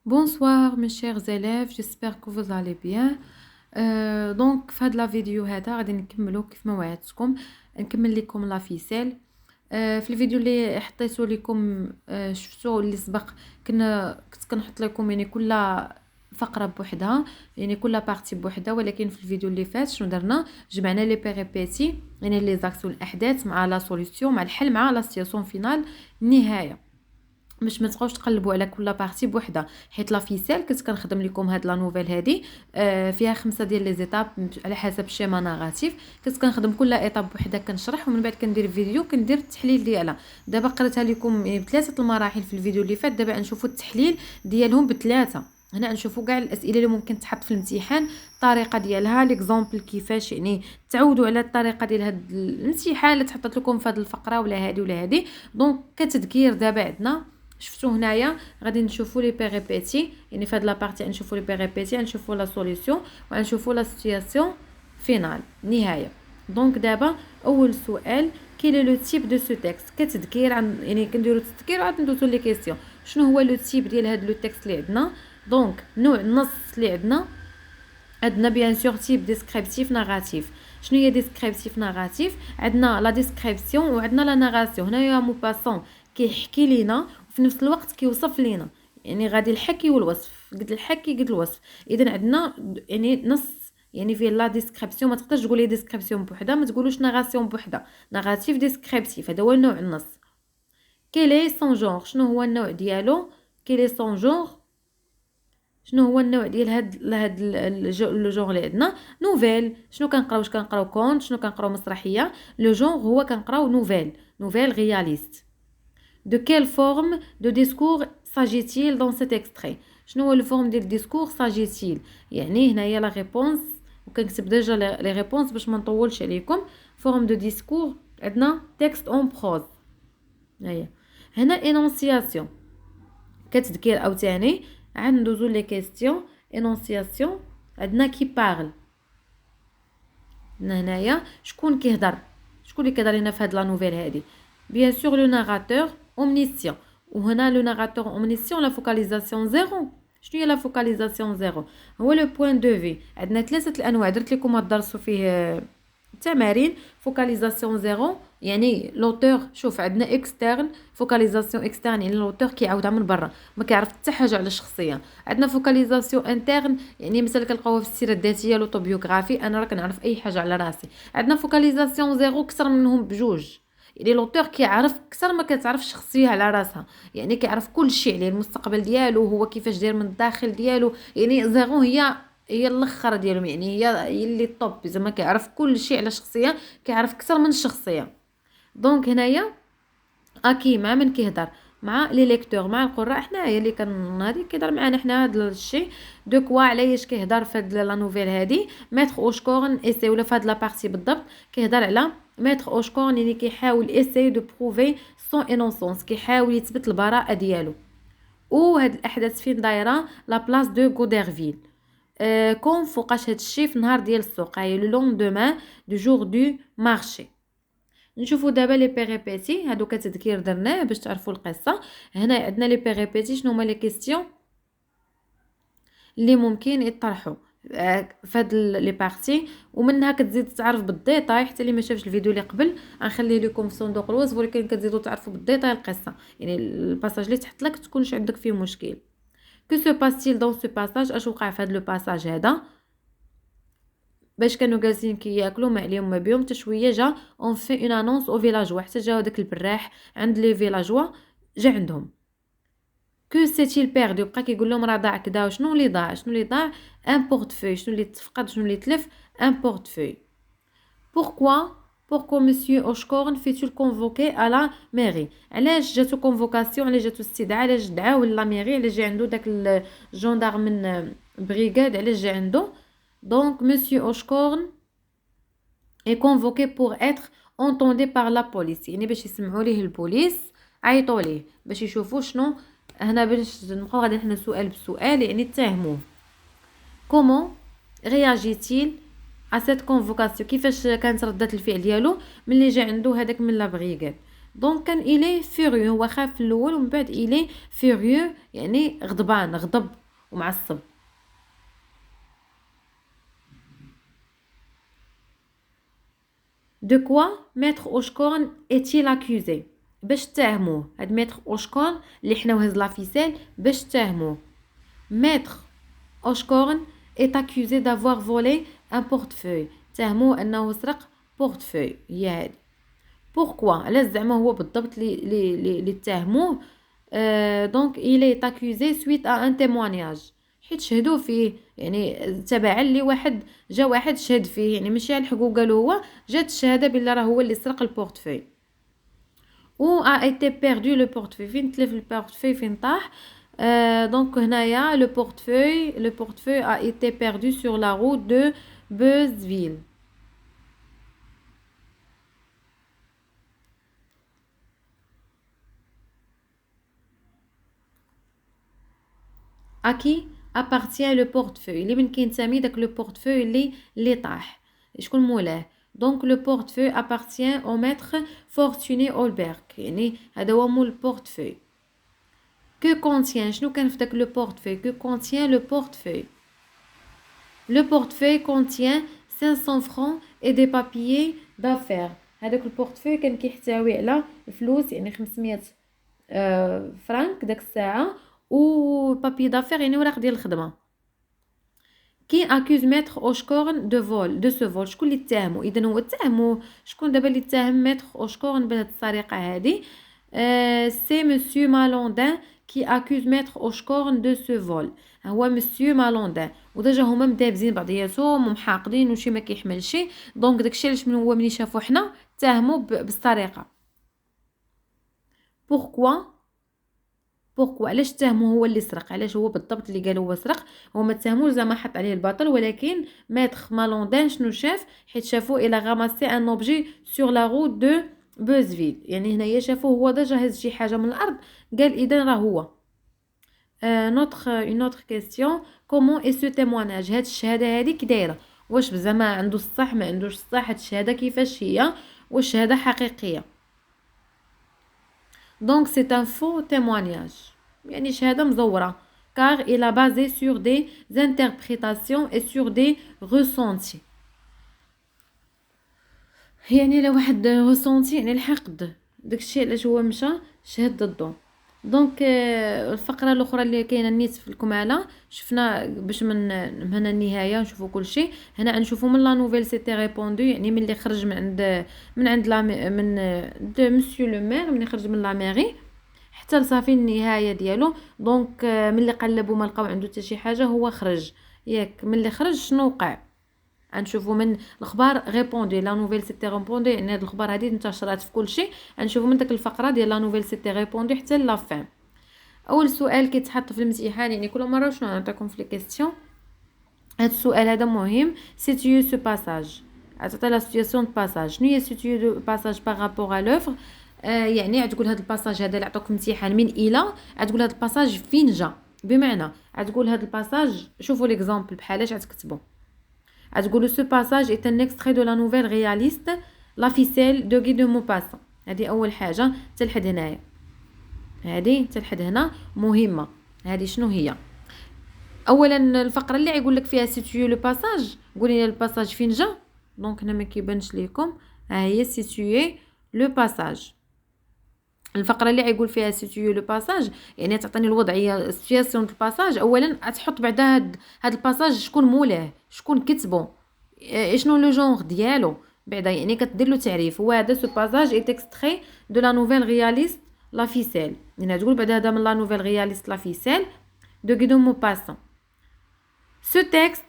Bonsoir mes chers élèves, j'espère que vous allez bien. دونك في هاد لا فيديو هذا غادي نكملو كيف ما وعدتكم. نكمل لكم لا فيسيل. في الفيديو اللي حطيته لكم شفتوا اللي سبق كنت كنحط لكم يعني كل فقره بوحدها، يعني كل بارتي بوحدها. ولكن في الفيديو اللي فات شنو درنا؟ جمعنا لي بيريبيتي، يعني لي زاكسيون الاحداث مع لا سوليوشن، مع الحل، مع لا سيتواسيون فينال، النهايه، باش ما تبقاوش تقلبوا على كل بارتي بوحدها. حيت لا فيسيل كنت كنخدم لكم هاد لا نوفيل هادي فيها 5 ديال لي زيتاب على حسب الشيما ناراتيف. كنت كنخدم كل ايطاب بوحدها كنشرح، ومن بعد كندير فيديو كندير التحليل ديالها. دابا قريتها لكم يعني بثلاثه المراحل في الفيديو اللي فات، دابا نشوفوا التحليل ديالهم بثلاثه. هنا نشوفوا كاع الاسئله اللي ممكن تحط في الامتحان، الطريقه ديالها، ليكزامبل كيفاش يعني تعودوا على الطريقه ديال هاد الامتحان اللي تحطت لكم في هاد الفقره ولا هادي ولا هادي. دونك كتذكير دابا عندنا شفتوا هنايا غادي نشوفوا لي بيريبيتي، يعني في هاد لا بارتي نشوفوا لي بيريبيتي، نشوفوا لا سوليوشن، ونشوفوا لا سيتواسيون فينال، نهايه. دونك دابا اول سؤال، كيل لو تيب دو سو تيكست، كتذكير عن يعني كنديروا التذكير وعاد ندوزو لي كيسيون. شنو هو لو تيب ديال هاد لو تيكست اللي عندنا؟ دونك نوع النص اللي عندنا بيان سور تيب ديسكريبتيف ناراتيف. شنو هي ديسكريبتيف ناراتيف؟ عندنا لا ديسكريبسيون وعندنا لا ناراسيون. هنايا موباسون كيحكي لينا وفي نفس الوقت كيوصف لينا، يعني غادي الحكي والوصف، قد الحكي قد الوصف. اذا عندنا يعني نص يعني فيه لا ديسكريبسيون، ما تقدرش تقولي ديسكريبسيون بوحدها، ما تقولوش ناراسيون بوحدها. ناراتيف ديسكريبتيف هذا هو النوع النص. كيلي سون جونغ، شنو هو النوع ديالو؟ كيلي سون جونغ، شنو هو النوع ديال هاد لو جونغ اللي عندنا؟ نوفيل. شنو كنقراو؟ واش كنقراو كونت؟ شنو كنقراو؟ مسرحيه. لو جونغ هو كنقراو نوفيل، نوفيل رياليست. De quelle forme de discours s'agit-il dans cet extrait؟ شنو هو الفورم ديال الديسكور s'agit-il؟ يعني هنايا لا ريبونس، وكنكتب ديجا لي ريبونس باش ما نطولش عليكم. فورم دو ديسكور عندنا تكست اون بروز. هيا هنا انونسياسيون، كتذكير عاوتاني. عاد ندوزو لي كيستيون. انونسياسيون عندنا كي بارل، هنايا شكون كيهضر؟ شكون اللي كيهضر لينا في هاد لا نوفيل هادي؟ بيان سور لو ناراتور اومنيسيون. وهنا لو ناراتور اومنيسيون لا فوكاليزاسيون زيرو. شنو هي لا فوكاليزاسيون زيرو؟ هو لو بوين دو في. عندنا ثلاثه الانواع، درت لكم هاد الدرس فيه تمارين. فوكاليزاسيون زيرو يعني لوتور، شوف عندنا اكسترن، فوكاليزاسيون اكسترن يعني لوتور كيعاودها من برا، ما كيعرف حتى حاجه على الشخصيه. عندنا فوكاليزاسيون انترن، يعني مثلا كنلقاوها في السيره الذاتيه، لوطوبيوغرافي، انا راه كنعرف اي حاجه على راسي. عندنا فوكاليزاسيون زيرو اكثر منهم بجوج، يعني لوتور كيعرف اكثر ما كتعرف الشخصيه على راسها، يعني كيعرف كل شيء عليه، المستقبل ديالو، هو كيفاش داير من الداخل ديالو. يعني زيرو هي الاخر ديالهم، يعني هي اللي طوب، زعما كيعرف كل شيء على الشخصيه، كيعرف اكثر من الشخصيه. دونك هنايا اكي مع من كيهضر؟ مع لي ليكتور، مع القراء. حنايا اللي هادي كيهضر معنا حنا هاد الشيء. دو كوا علاش كيهضر في هاد لا نوفيل هادي؟ ميتر اوشكورن ايسي، ولا في هاد لا بارتي بالضبط كيهضر على ميتر اوشكورن، يعني كيحاول ايسي دو بروفي سون انونسونس، كيحاول يثبت البراءه ديالو. وهاد الاحداث فين دايره؟ لا بلاص دو غوديرفيل. كون فوقاش هاد الشيء في نهار ديال السوق، هاي لو لوندومان دو جور دو مارشي. نشوفوا دابا لي بيريبيتي هادو كتذكير درناه باش تعرفوا القصه. هنا عندنا لي بيريبيتي، شنو هما لي كيستيون اللي ممكن يطرحوا في هاد لي بارتي، ومنها كتزيد تعرف بالديتاي. حتى اللي ما شافش الفيديو اللي قبل غنخليه لكم في صندوق الوصف، ولكن كتزيدوا تعرفوا بالديتاي القصه، يعني الباساج اللي تحت لك تكونش عندك فيه مشكل. كو سو باسيل دون سو باساج؟ اش وقع في هاد لو باساج هذا؟ باش كانوا جالسين كياكلوا ما عليهم ما بيهم حتى شويه، جا اون في اون انونس او فيلاجوا، حتى جاو داك البراح عند لي فيلاجوا، جا عندهم كو سيتيل بيردو، بقى كيقول لهم راه ضاع كدا. شنو اللي ضاع؟ شنو اللي ضاع؟ ان بورتفوي. شنو اللي تفقد؟ شنو اللي تلف؟ ان بورتفوي. pourquoi monsieur Oshkorn fait-il convoquer à la mairie؟ علاش جاتو كونفوكاسيون؟ علاش جاتو استدعاء؟ علاش دعاو لا ميري؟ علاش جا عنده داك الجندار من بريغاد؟ علاش جا عنده؟ دونك monsieur Oshkorn est convoqué pour être entendu par la police، يعني باش يسمعوا ليه البوليس، عيطوا ليه باش يشوفوا شنو. هنا باش نبقاو غادي حنا سؤال بسؤال، يعني تفهموه. comment réagit-il à cette convocation؟ كيفاش كانت ردة الفعل ديالو ملي جا عنده هذاك من لا بريغاد؟ دونك كان إلي فيريو، هو خاف في الاول ومن بعد إلي فيريو يعني غضبان، غضب ومعصب. De quoi maître Oshkorn est-il accusé؟ باش تهموه، هاد ميتر اوشكورن اللي حنا وهز لا فيسيل باش تهموه. ميتر اوشكورن est accusé d'avoir volé un portefeuille، تهموه انه سرق بورتفوي. هي هادي pourquoi، علاش زعما هو بالضبط اللي تهموه. دونك il est accusé suite à un témoignage، حيت شهدوا فيه، يعني تبعا لي واحد جا واحد شهد فيه، يعني ماشي الحقوا قالوا هو، جات الشهاده بلي راه هو اللي سرق البورتفوي. où a été perdu le portefeuille، فين تلف البورتفوي، فين طاح. دونك هنايا le portefeuille a été perdu sur la route de Beuzeville. à qui appartient le portefeuille، اللي من كينتمي داك لو بورتفوي اللي طاح، شكون مولاه. دونك لو بورتفوي appartient au maître Fortuné Holberg، يعني هذا هو مول البورتفوي. que contient، شنو كان في داك لو بورتفوي، que contient le portefeuille. le portefeuille contient 500 francs et des papiers d'affaires. هذاك البورتفوي كان كيحتوي على الفلوس، يعني 500 فرانك داك الساعه، و بابي دافير يعني وراق ديال الخدمه. كي اكوز ميتر اوشكورن دو فول، دو سو فول، شكون اللي اتهمو؟ اذا هو اتهمو، شكون دابا اللي اتهم ميتر اوشكورن بهاد السرقه هادي؟ سي مسيو مالوندان كي اكوز ميتر اوشكورن دو سو فول، هو مسيو مالوندان. وديجا هما مدابزين بعضياتهم ومحاقدين وشي ما كيحملش، دونك داكشي علاش من هو ملي شافو حنا اتهمو بالسرقه. بوركوا علاش تهمو هو اللي سرق، علاش هو بالضبط اللي قال هو سرق. هو ما تهموش زعما حط عليه الباطل، ولكن ميتر مالوندان شنو شاف؟ حيت شافو الى غاماسي ان اوبجي سور لا روت دو بوزفيل، يعني هنايا شافو هو ديجا هز شي حاجه من الارض، قال اذا راه هو. اون اوتر كيسيون، كومون اي سو تيمواناج، هاد الشهاده هادي كي دايره؟ واش زعما عنده الصح، ما عندوش الصح؟ هاد الشهاده كيفاش هي؟ واش شهاده حقيقيه؟ Donc c'est un faux témoignage، يعني شهادة مزورة، car il a basé sur des interprétations et sur des ressentis. يعني لو واحد ressenti يعني الحقد، داكشي علاش هو مشى شهد ضدو. دونك الفقره الاخرى اللي كاينه نيت في الكماله، شفنا باش من هنا النهايه نشوفوا كل شيء. هنا نشوفوا من لا نوفيل سيتي ريبوندو، يعني من اللي خرج من عند لا من دو مسيو لو مير، من خرج من لا ميري حتى لصافي النهايه ديالو. دونك ملي قلبوا ما لقاو عنده حتى شي حاجه، هو خرج ياك. ملي خرج شنو وقع؟ غنشوفوا من الاخبار ريبوندي، لا نوفيل سيتي ريبوندي، يعني هاد الاخبار هادي انتشرات في كل شيء. غنشوفوا من داك الفقره ديال لا نوفيل سيتي ريبوندي حتى لا فين. اول سؤال كيتحط في الامتحان، يعني كل مره شنو نعطيكم في لي كيسيون. هاد السؤال هذا مهم، سيتيو سو باساج، عطيت لا سيتوياسيون دو باساج. شنو هي سيتيو دو باساج بارابور ا لوفر؟ يعني غتقول هاد الباساج هذا اللي عطوك في الامتحان من الى، غتقول هاد الباساج فين جا، بمعنى غتقول هاد الباساج، شوفوا ليكزامبل بحالاش غتكتبوا. غتقولوا سو باساج اي ان اكستري دو لا نوفيل رياليست لا فيسيل دو غي دو موباسون. هذه اول حاجه تلحد هنايا، هذه تلحد هنا مهمه. هذه شنو هي؟ اولا الفقره اللي يقول لك فيها سيتيو لو باساج، قولي لي الباساج فين جا. دونك هنا ما كيبانش ليكم، ها هي سيتيو لو باساج. الفقره اللي يقول فيها سيتيو لو باساج يعني تعطيني الوضعيه، سيتياسيون دو باساج. اولا تحط بعد هاد الباساج شكون مولاه، شكون كتبو، شنو لو جونغ ديالو بعدا، يعني كدير له تعريف. هو هذا سو باساج اي اكستري دو لا نوفيل رياليست لا فيسيل، يعني تقول بعدا هذا من لا نوفيل رياليست لا فيسيل دو غيدو موباسون. سو تيكست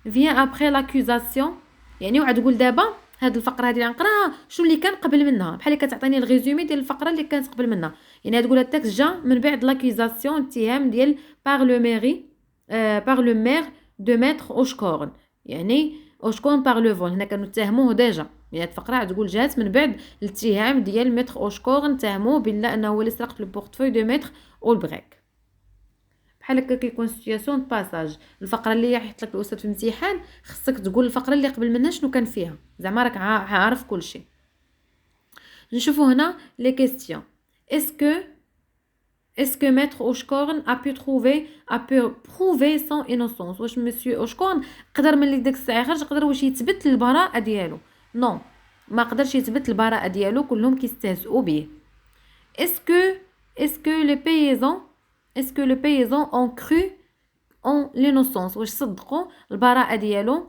فيان ابري لاكوزاسيون، يعني وغتقول دابا هاد الفقره هذه اللي غنقراها شنو اللي كان قبل منها، بحال اللي كتعطيني الريزومي ديال الفقره اللي كانت قبل منها. يعني تقول التكست جا من بعد لاكوزاسيون، اتهام ديال بار لو ميري بار لو مير دو ميتر اوشكورن، يعني اوشكورن بار لو فول. هنا كانوا اتهموه ديجا، يعني الفقره تقول جات من بعد الاتهام ديال ميتر اوشكورن، اتهموه بلا انه هو اللي سرق البورتفوي دو ميتر اولبريك. بحال هكا كيكون سيتوياسيون باساج. الفقره اللي يحط لك الاستاذ في الامتحان خصك تقول الفقره اللي قبل منها شنو كان فيها، زعما راك عارف كل شيء. نشوفوا هنا لي كيستيون. Est-ce que maître Oshkorn a pu prouver son innocence؟ واش مسيو اوشكورن قدر ملي ديك الساعه خرج قدر واش يثبت البراءه ديالو؟ نو، ما قدرش يثبت البراءه ديالو، كلهم كيستهزئوا به. est-ce que les paysans ont cru en l'innocence؟ واش صدقوا البراءه ديالو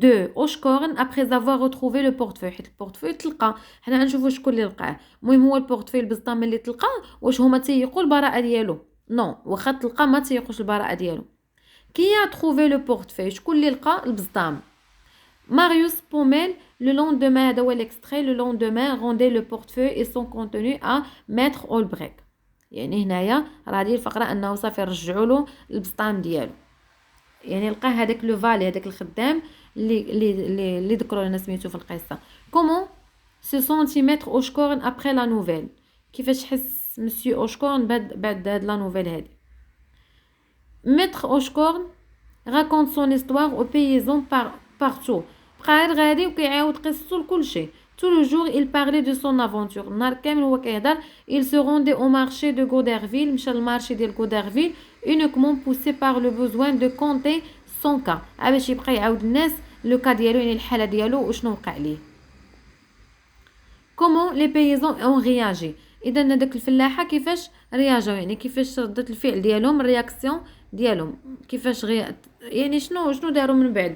de Oshkorn après avoir retrouvé le portefeuille؟ حيت البورتفوي تلقى، حنا غنشوفوا شكون اللي لقاه. المهم هو البورتفوي البسطام ملي تلقاه واش هما تيقوا البراءه ديالو؟ نو، واخا تلقى ما تيقوش البراءه ديالو. كي تروفي لو بورتفوي، شكون اللي لقى البسطام؟ Marius Pommel le lendemain، هذا هو الاكستري، le lendemain rendait le portefeuille et son contenu à maître Olbrich. يعني هنايا راه هذه الفقره انه صافي رجعوا له البسطام ديالو، يعني لقى هذاك لو فالي، هذاك الخدام اللي ذكروا لنا سميتو في القصه. كومون سو سونتي ميتر اوشكورن ابري لا نوفيل؟ كيفاش حس مسيو اوشكورن بعد هاد لا نوفيل هادي؟ ميتر اوشكورن راكونت سون استوار او بيزون بارتو، بقى غادي وكيعاود قصته لكلشي. tout le jour il parlait de son aventure، نهار كامل هو كيهضر. il se rendait au marché de Goderville، مشى للمارشي ديال Goderville uniquement poussé par le besoin de conter son cas، باش يبقى يعاود الناس لو كا ديالو، يعني الحاله ديالو وشنو وقع ليه. comment les paysans ont réagi؟ اذا هذوك الفلاحه كيفاش رياجوا، يعني كيفاش ردة الفعل ديالهم، الرياكسيون ديالهم كيفاش يعني شنو داروا من بعد.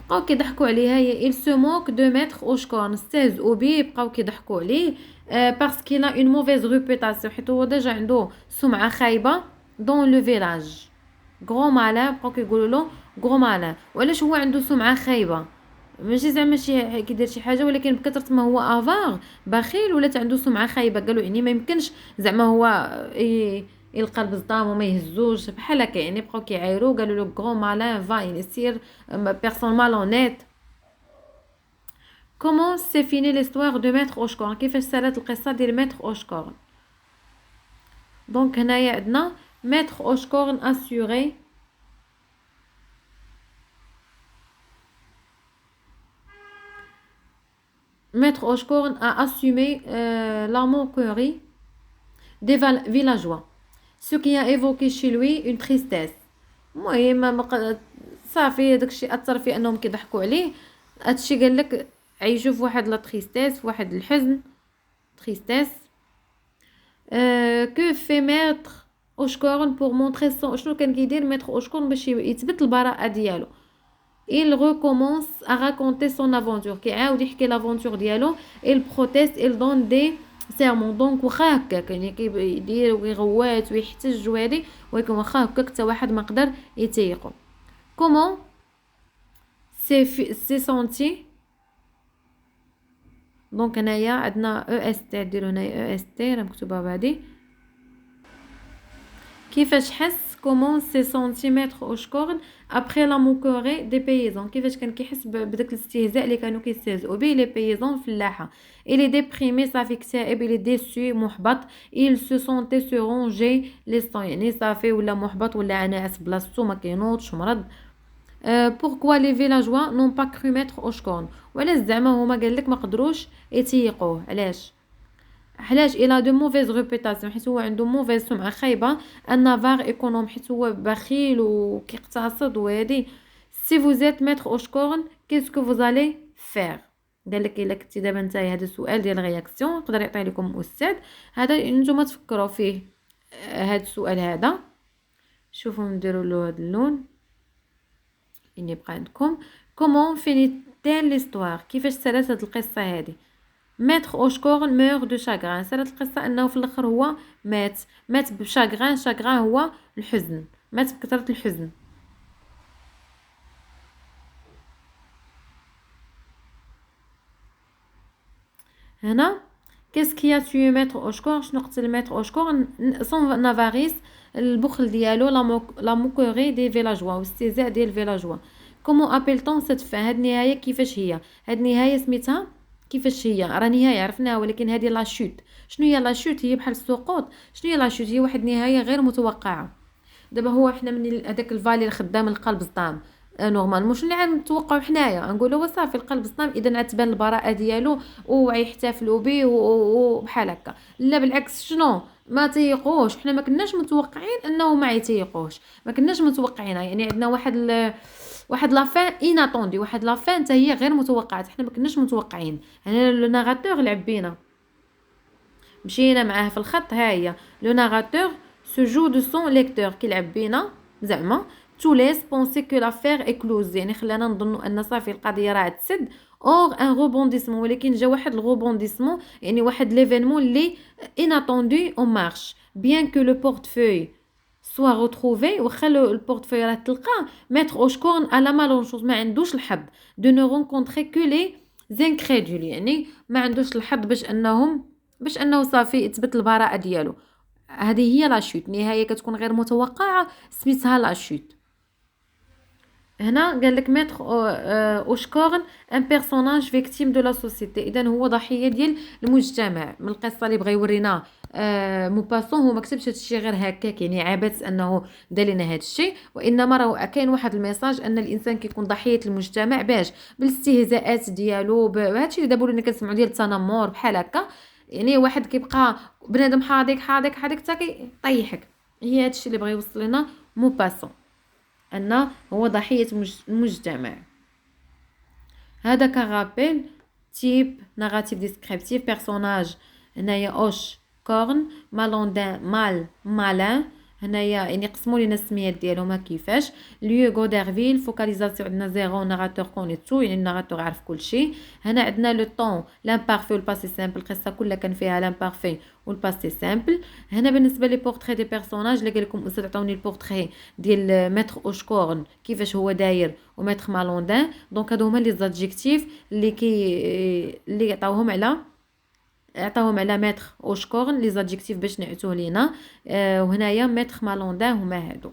بقاو كيضحكوا عليه. هي il se moque de maître Oshkorn، استهزئوا به، بقاو كيضحكوا عليه parce qu'il a une mauvaise réputation، حيت هو ديجا عنده سمعه خايبه dans le village. غرو مالان، بقاو كيقولوا له غرو مالان. وعلاش هو عنده سمعه خايبه؟ ماشي زعما شي كيدير شي حاجه، ولكن بكثره ما هو افار بخيل ولات عنده سمعه خايبه. قالوا يعني ما يمكنش زعما هو يلقى البزطام وما يهزوش بحال هكا، يعني بقاو كيعايروا. قالوا له غرو مالان فا يسير بيرسون مالونيت. كومون سي فيني ليستوار دو ميتر اوشكورن؟ كيفاش سالات القصه ديال ميتر اوشكورن؟ دونك هنايا عندنا ميتر اوشكورن اسيوري Maître Oshkorn a assumé la moquerie des villageois، ce qui a évoqué chez lui une tristesse. المهم صافي داكشي اثر فيه انهم كيضحكوا عليه. هادشي قال لك عيشوا في واحد لا تريستيس، في واحد الحزن، تريستيس. que fait maître Oshkorn pour montrer son، شنو كان كيدير ميتر اوشكورن باش يثبت البراءه ديالو؟ il recommence à raconter son aventure، كيعاود يحكي لافونتور ديالو. il proteste، il donne des sermons. دونك واخا هكاك يعني كيدير ويغوات ويحتج وهادي، ولكن واخا هكاك حتى واحد ما قدر يتيقو. comment c'est senti؟ دونك هنايا عندنا او اس تي، ديروا هنايا او اس تي راه مكتوبه بهادي. كيفاش حس comment s'est senti maître Oshkorn après la moquerie des paysans؟ كيفاش كان كيحس بداك الاستهزاء اللي كانوا كيستهزئوا به لي paysans الفلاحه. il est déprimé، صافي كتائب، il est déçu، محبط. il se sentait se ronger les sangs، يعني صافي ولا محبط ولا عناعس بلاصتو، ما كينوضش، مرض. pourquoi les villageois n'ont pas cru maître Oshkorn؟ وعلاش زعما هما قال لك ما قدروش يتيقوه؟ علاش il a de mauvaise réputation، حيت هو عنده موفيز، سمعه خايبه. النافار ايكونوم، حيت هو بخيل وكيقتصد وهادي. si vous êtes maître Oshkorn qu'est-ce que vous allez faire؟ قال لك الا كنتي دابا نتايا، هذا السؤال ديال رياكسيون يقدر يعطي لكم استاذ. هذا نتوما تفكروا فيه هذا السؤال هذا. شوفوا نديروا له هذا اللون اللي بقى عندكم. comment finit-elle l'histoire؟ كيفاش سالات هذه القصه هذه؟ ميتر اوشكورن مور دو شاغران، سالت القصه انه في الاخر هو مات بشاغران. شاغران هو الحزن، مات بكثره الحزن. هنا كيس كي تيو ميتر اوشكورن؟ شنو قتل ميتر اوشكورن؟ سون نافاريس، البخل ديالو، لا موكوري دي فيلاجوا، واستهزاء ديال الفيلاجوا. كومون ابيلتون سيت فان؟ هاد النهايه كيفاش هي؟ هاد النهايه سميتها كيفاش هي؟ راه نهايه عرفناها، ولكن هذه لاشوت. شنو هي لاشوت؟ هي بحال السقوط. شنو هي لاشوت؟ هي واحد النهايه غير متوقعه. دابا هو حنا من هذاك الفالير خدام القلب صدام، نورمالمون شنو اللي غنتوقعوا حنايا؟ غنقولوا صافي القلب صدام اذا غتبان البراءه ديالو وغيحتفلوا به وبحال هكا. لا بالعكس، شنو ما تيقوش، حنا ما كناش متوقعين انه ما يتيقوش، ما كناش متوقعينها. يعني عندنا واحد لا فان اناتوندي، واحد لا فان حتى هي غير متوقعات، حنا ما كناش متوقعين. هنا لو ناراتور لعب بينا، مشينا معاه في الخط. ها هي لو ناراتور سو جو دو سون ليكتور، كيلعب بينا زعما تو ليس بونسي كو لافير ايكلوز، يعني خلانا نظنوا ان صافي القضيه راه تسد. اور ان روبونديسمون، ولكن جا واحد الروبونديسمون، يعني واحد ليفينمون اللي اناتوندو اون مارش بيان كو لو بورتفوي سوا روتروفي. واخا البورتفوي راه تلقاه، ميتر اوشكورن على مالون شوز، ما عندوش الحظ دو نو رونكونتري كو لي زانكريدول، يعني ما عندوش الحظ باش انه صافي يثبت البراءه ديالو. هذه هي لا شوت، نهايه كتكون غير متوقعه، سميتها لا شوت. هنا قال لك ميتر اوشكورن ان بيرسوناج فيكتيم دو لا سوسيتي، اذا هو ضحيه ديال المجتمع. من القصه اللي بغى يورينا موباسون، هو ما كتبش هذا الشيء غير هكاك، يعني عبث انه دار لنا هذا الشيء، وانما راه كاين واحد الميساج ان الانسان كيكون ضحيه المجتمع، باش بالاستهزاءات ديالو، بهذا الشيء اللي دابا ولينا كنسمعوا ديال التنمر بحال هكا. يعني واحد كيبقى بنادم حاضيك حاضيك حاضيك حتى كيطيحك. هي هذا الشيء اللي بغى يوصل لنا موباسون، أن هو ضحية المجتمع. هذا كغابيل تيب ناراتيف ديسكريبتيف. بيرسوناج هنايا اوش كورن، مالوندان مال مالان، هنايا يعني قسموا لينا السميات ديالهم كيفاش. ليو غوديرفيل، فوكاليزاسيون عندنا زيرو، ناراتور كوني تو، يعني الناراتور عارف كلشي. هنا عندنا لو طون لامبارفي والباسي سامبل، القصه كلها كان فيها لامبارفي والباسي سامبل. هنا بالنسبه لي بورتري دي بيرسوناج، اللي قال لكم استاذ عطاوني البورتري ديال متر اوشكورن كيفاش هو داير، ومتر مالوندان. دونك هادو هما لي زادجيكتيف اللي عطاوهم على متر اوشكورن لي زادجيكتيف باش نعتوه لينا. وهنايا متر مالوندان هما هادو.